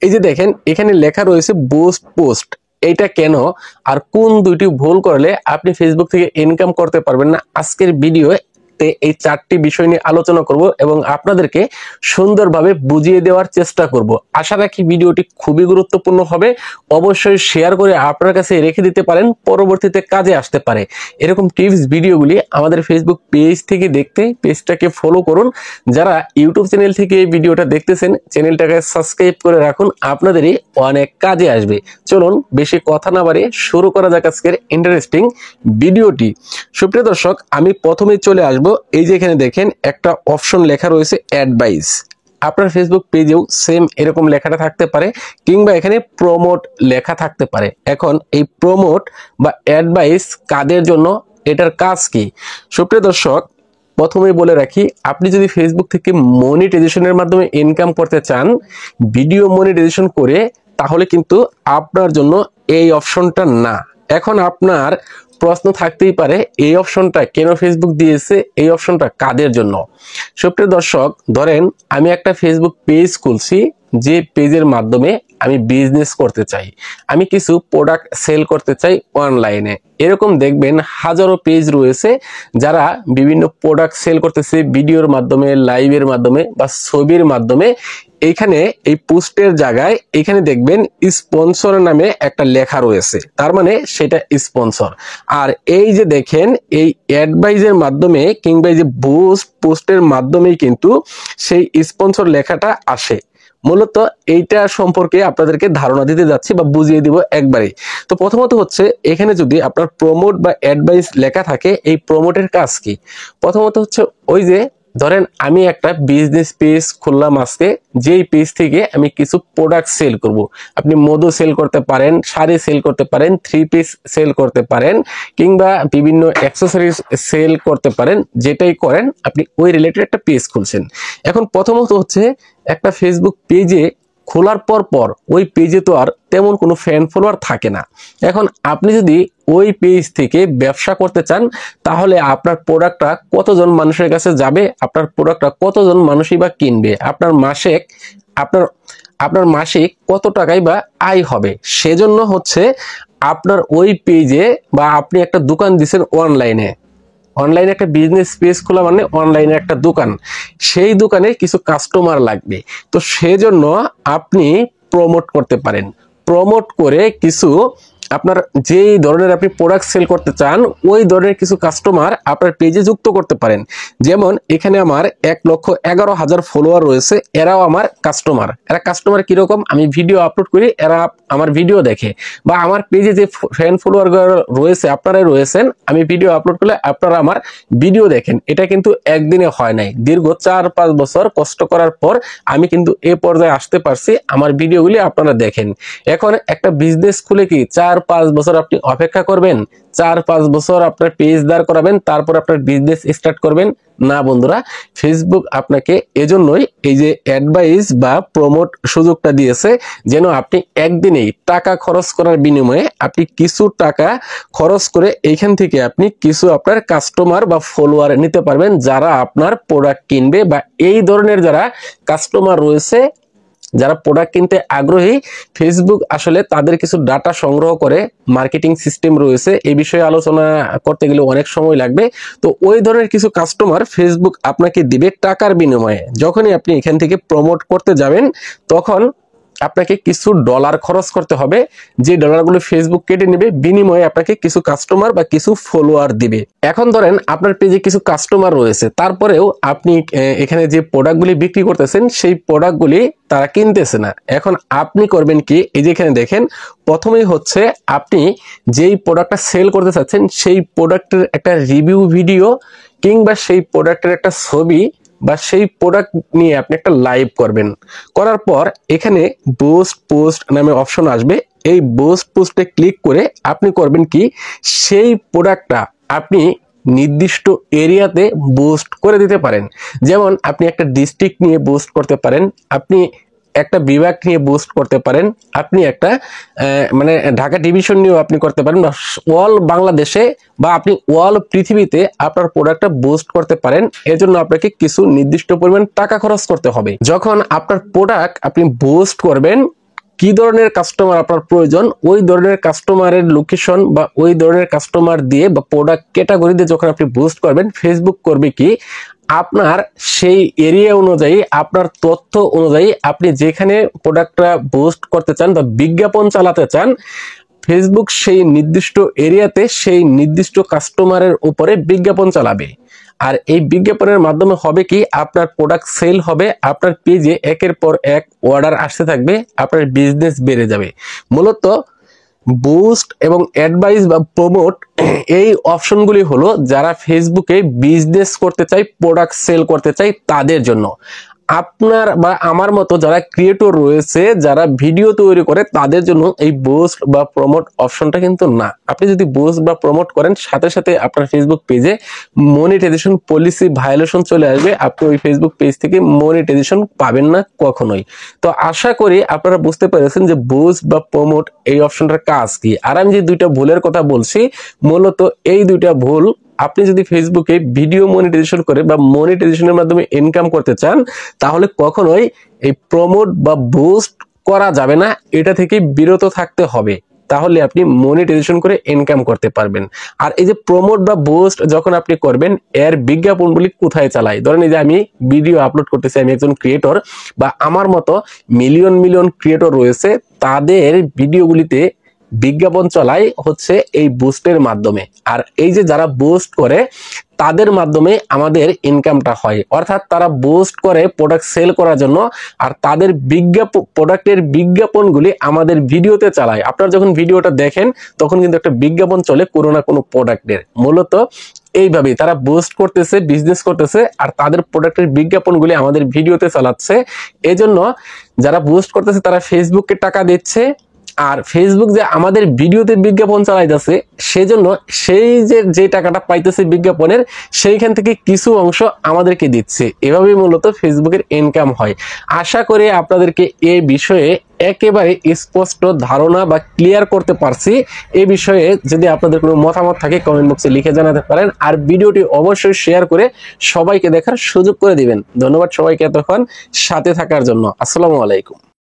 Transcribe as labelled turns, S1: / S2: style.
S1: এই যে দেখেন এখানে লেখা রয়েছে বুস্ট পোস্ট, এইটা কেন আর কোন দুইটি ভুল করলে আপনি ফেসবুক থেকে ইনকাম করতে পারবেন না, আজকের ভিডিও এই চারটি বিষয় নিয়ে আলোচনা করব এবং আপনাদেরকে সুন্দরভাবে বুঝিয়ে দেওয়ার চেষ্টা করব। আশা রাখি ভিডিওটি খুবই গুরুত্বপূর্ণ হবে। অবশ্যই শেয়ার করে আপনার কাছে রেখে দিতে পারেন, পরবর্তীতে কাজে আসতে পারে। এরকম টিপস ভিডিওগুলি আমাদের ফেসবুক পেজ থেকে দেখতে পেজটাকে ফলো করুন। যারা ইউটিউব চ্যানেল থেকে এই ভিডিওটা দেখতেছেন চ্যানেলটাকে সাবস্ক্রাইব করে রাখুন, আপনাদেরই অনেক কাজে আসবে। চলুন বেশি কথা না বাড়িয়ে শুরু করা যাক আজকের ইন্টারেস্টিং ভিডিওটি। সুপ্রিয় দর্শক, আমি প্রথমেই চলে আসব। এই যে এখানে দেখেন একটা অপশন লেখা রয়েছে অ্যাডভাইস। আপনার ফেসবুক পেজেও সেম এরকম লেখাটা থাকতে পারে, কিংবা এখানে প্রমোট লেখা থাকতে পারে। এখন এই প্রমোট বা অ্যাডভাইস কাদের জন্য, এটার কাজ কি? সুপ্রিয় দর্শক, প্রথমেই বলে রাখি, আপনি যদি ফেসবুক থেকে মনিটাইজেশনের মাধ্যমে ইনকাম করতে চান, ভিডিও মনিটাইজেশন করে, তাহলে কিন্তু আপনার জন্য এই অপশনটা না। এখন আপনার প্রশ্ন থাকতেই পারে, এই অপশনটা কেন ফেসবুক দিয়েছে, এই অপশনটা কাদের জন্য? সুপ্রিয় দর্শক, ধরেন আমি একটা ফেসবুক পেজ খুলছি, যে পেজের মাধ্যমে আমি বিজনেস করতে চাই, আমি কিছু প্রোডাক্ট সেল করতে চাই অনলাইনে। এরকম দেখবেন হাজারো পেজ রয়েছে যারা বিভিন্ন প্রোডাক্ট সেল করতেছে ভিডিওর মাধ্যমে, লাইভের মাধ্যমে বা ছবির মাধ্যমে। এইখানে এই পোস্টের জায়গায় এখানে দেখবেন স্পন্সর নামে একটা লেখা রয়েছে, তার মানে সেটা স্পন্সর। আর এই যে দেখেন এই অ্যাডভাইজের মাধ্যমে কিংবা এই যে বুস্ট পোস্টের মাধ্যমেই কিন্তু সেই স্পন্সর লেখাটা আসে। মূলত এইটা সম্পর্কে আপনাদেরকে ধারণা দিতে যাচ্ছি বা বুঝিয়ে দিব একবারেই। তো প্রথমত হচ্ছে, এখানে যদি আপনার প্রমোট বা অ্যাডভাইস লেখা থাকে, এই প্রমোটের কাজ কি? প্রথমত হচ্ছে, ওই যে ধরেন আমি একটা বিজনেস পেজ খুললাম আজকে, যেই পেজ থেকে আমি কিছু প্রোডাক্ট সেল করব। আপনি মধু সেল করতে পারেন, শাড়ি সেল করতে পারেন, থ্রি পিস সেল করতে পারেন, কিংবা বিভিন্ন অ্যাক্সেসরিজ সেল করতে পারেন। যেটাই করেন আপনি ওই রিলেটেড একটা পেজ খুলছেন। এখন প্রথমত হচ্ছে, একটা ফেসবুক পেজে খোলার পর ওই পেজে তো আর তেমন কোনো ফ্যান ফলোয়ার থাকে না। এখন আপনি যদি ওই পেজ থেকে ব্যবসা করতে চান, তাহলে আপনার প্রোডাক্টটা কতজন মানুষের কাছে যাবে, আপনার প্রোডাক্টটা কতজন মানুষই বা কিনবে, আপনার মাসিক কত টাকাই বা আয় হবে। সেজন্য হচ্ছে আপনার ওই পেজে, বা আপনি একটা দোকান দিচ্ছেন অনলাইনে একটা বিজনেস পেজ খোলা মানে অনলাইনে একটা দোকান, সেই দোকানে কিছু কাস্টমার লাগবে। তো সেজন্য আপনি প্রমোট করতে পারেন। প্রমোট করে কিছু আপনার যেই ধরনের আপনি প্রোডাক্ট সেল করতে চান, ওই ধরনের কিছু কাস্টমার আপনার পেজে যুক্ত করতে পারেন। যেমন এখানে আমার 1,11,000 ফলোয়ার রয়েছে, এরাও আমার কাস্টমার। এরা কাস্টমার কিরকম? আমি ভিডিও আপলোড করি, এরা আমার ভিডিও দেখে, বা আমার পেজে যে ফ্যান ফলোয়ার রয়েছে, আপনারাই রয়েছেন, আমি ভিডিও আপলোড করলে আপনারা আমার ভিডিও দেখেন। এটা কিন্তু একদিনে হয় নাই, দীর্ঘ 4-5 বছর কষ্ট করার পর আমি কিন্তু এ পর্যায়ে আসতে পারছি, আমার ভিডিওগুলি আপনারা দেখেন। এখন একটা বিজনেস খুলে কি 4-5 বছর আপনি অপেক্ষা করবেন? 4-5 বছর আপনার পেজ দাঁড় করাবেন, তারপর আপনার বিজনেস স্টার্ট করবেন? না বন্ধুরা, ফেসবুক আপনাকে এজন্যই এই যে অ্যাডভাইস বা প্রমোট সুযোগটা দিয়েছে, যেন আপনি একদিনেই টাকা খরচ করার বিনিময়ে আপনি কিছু টাকা খরচ করে এইখান থেকে আপনি কিছু আপনার কাস্টমার বা ফলোয়ার নিতে পারবেন, যারা আপনার প্রোডাক্ট কিনবে। বা এই ধরনের যারা কাস্টমার রয়েছে, যারা প্রোডাক্ট কিনতে আগ্রহী, ফেসবুক আসলে তাদের কিছু ডাটা সংগ্রহ করে, মার্কেটিং সিস্টেম রয়েছে, এই বিষয়ে আলোচনা করতে গেলে অনেক সময় লাগবে। তো ওই ধরনের কিছু কাস্টমার ফেসবুক আপনাকে দিবে টাকার বিনিময়ে। যখনই আপনি এখান থেকে প্রমোট করতে যাবেন, তখন আপনাকে কিছু ডলার খরচ করতে হবে, যে ডলারগুলো ফেসবুক কেটে নেবে, বিনিময়ে আপনাকে কিছু কাস্টমার বা কিছু ফলোয়ার দিবে। এখন ধরেন আপনার পেজে কিছু কাস্টমার রয়েছে, তারপরেও আপনি এখানে যে প্রোডাক্টগুলি বিক্রি করতেছেন, সেই প্রোডাক্টগুলি তারা কিনতেছে না। এখন আপনি করবেন কি? এই যে এখানে দেখেন, প্রথমেই হচ্ছে আপনি যেই প্রোডাক্টটা সেল করতে চাচ্ছেন, সেই প্রোডাক্টের একটা রিভিউ ভিডিও কিংবা সেই প্রোডাক্টের একটা ছবি বা সেই প্রোডাক্ট নিয়ে আপনি একটা লাইভ করবেন। করার পর এখানে বুস্ট পোস্ট নামে অপশন আসবে। এই বুস্ট পোস্টে ক্লিক করে আপনি করবেন কি, সেই প্রোডাক্টটা আপনি নির্দিষ্ট এরিয়াতে বুস্ট করে দিতে পারেন। যেমন আপনি একটা ডিস্ট্রিক্ট নিয়ে বুস্ট করতে পারেন, আপনি একটা বিভাগ নিয়ে বুস্ট করতে পারেন, আপনি একটা মানে ঢাকা ডিভিশন নিয়েও আপনি করতে পারেন, বা অল বাংলাদেশে বা আপনি অল পৃথিবীতে আপনার প্রোডাক্টটা বুস্ট করতে পারেন। এর জন্য আপনাকে কিছু নির্দিষ্ট পরিমাণ টাকা খরচ করতে হবে। যখন আপনার প্রোডাক্ট আপনি বুস্ট করবেন, কি ধরনের কাস্টমার আপনার প্রয়োজন, ওই ধরনের কাস্টমারের লোকেশন বা ওই ধরনের কাস্টমার দিয়ে বা প্রোডাক্ট ক্যাটাগরি দিয়ে যখন আপনি বুস্ট করবেন, ফেসবুক করবে কি আপনার সেই এরিয়া অনুযায়ী, আপনার তথ্য অনুযায়ী আপনি যেখানে প্রোডাক্টটা বুস্ট করতে চান বা বিজ্ঞাপন চালাতে চান, ফেসবুক সেই নির্দিষ্ট এরিয়াতে সেই নির্দিষ্ট কাস্টমারের উপরে বিজ্ঞাপন চালাবে। আর এই বিজ্ঞাপনের মাধ্যমে হবে কি আপনার প্রোডাক্ট সেল হবে, আপনার পেজে একের পর এক অর্ডার আসতে থাকবে, আপনার বিজনেস বেড়ে যাবে। মূলত বুস্ট এবং অ্যাডভাইস বা প্রমোট এই অপশনগুলি হলো যারা ফেসবুকে বিজনেস করতে চায়, প্রোডাক্ট সেল করতে চায় তাদের জন্য। আপনার বা আমার মতো যারা ক্রিয়েটর রয়েছে, যারা ভিডিও তৈরি করে, তাদের জন্য এই বুস্ট বা প্রমোট অপশনটা কিন্তু না। আপনি যদি বুস্ট বা প্রমোট করেন, সাথে সাথে আপনার ফেসবুক পেজে মনিটাইজেশন পলিসি ভায়োলেশন চলে আসবে, আপনি ওই ফেসবুক পেজ থেকে মনিটাইজেশন পাবেন না কখনোই। তো আশা করি আপনারা বুঝতে পেরেছেন যে বুস্ট বা প্রমোট এই অপশনটার কাজ কি। আর আমি যে দুইটা ভুলের কথা বলছি, মূলত এই দুইটা ভুল। আপনি যদি ফেসবুকে ভিডিও মনিটাইজেশন করে বা মনিটাইজেশনের মাধ্যমে ইনকাম করতে চান, তাহলে কখনোই এই প্রমোট বা বুস্ট করা যাবে না, এটা থেকে বিরত থাকতে হবে। তাহলে আপনি মনিটাইজেশন করে ইনকাম করতে পারবেন। আর এই যে প্রমোট বা বুস্ট যখন আপনি করবেন, এর বিজ্ঞাপনগুলি কোথায় চালায়? ধরেন এই যে আমি ভিডিও আপলোড করতেছি, আমি একজন ক্রিয়েটর বা আমার মতো মিলিয়ন মিলিয়ন ক্রিয়েটর রয়েছে, তাদের ভিডিওগুলিতে বিজ্ঞাপন চলাই হচ্ছে এই বুস্টের মাধ্যমে। আর এই যে যারা বুস্ট করে তাদের মাধ্যমে আমাদের ইনকামটা হয়, অর্থাৎ তারা বুস্ট করে প্রোডাক্ট সেল করার জন্য, আর তাদের প্রোডাক্টের বিজ্ঞাপনগুলি আমাদের ভিডিওতে চালায়। আপনারা যখন ভিডিওটা দেখেন তখন কিন্তু একটা বিজ্ঞাপন চলে কোনো না কোনো প্রোডাক্টের। মূলত এইভাবেই তারা বুস্ট করতেছে, বিজনেস করতেছে, আর তাদের প্রোডাক্টের বিজ্ঞাপনগুলি আমাদের ভিডিওতে চালাচ্ছে। এজন্য যারা বুস্ট করতেছে তারা ফেসবুককে টাকা দিচ্ছে, আর ফেসবুক যে আমাদের ভিডিওতে বিজ্ঞাপন চালাইতেছে, সেজন্য সেই যে টাকাটা পাইতেছে বিজ্ঞাপনের, সেইখান থেকে কিছু অংশ আমাদেরকে দিচ্ছে। এভাবেই মূলত ফেসবুকের ইনকাম হয়। আশা করি আপনাদেরকে এই বিষয়ে একেবারে স্পষ্ট ধারণা বা ক্লিয়ার করতে পারছি। এই বিষয়ে যদি আপনাদের কোনো মতামত থাকে কমেন্ট বক্সে লিখে জানাতে পারেন, আর ভিডিওটি অবশ্যই শেয়ার করে সবাইকে দেখার সুযোগ করে দিবেন। ধন্যবাদ সবাইকে এতক্ষণ সাথে থাকার জন্য। আসসালামু আলাইকুম।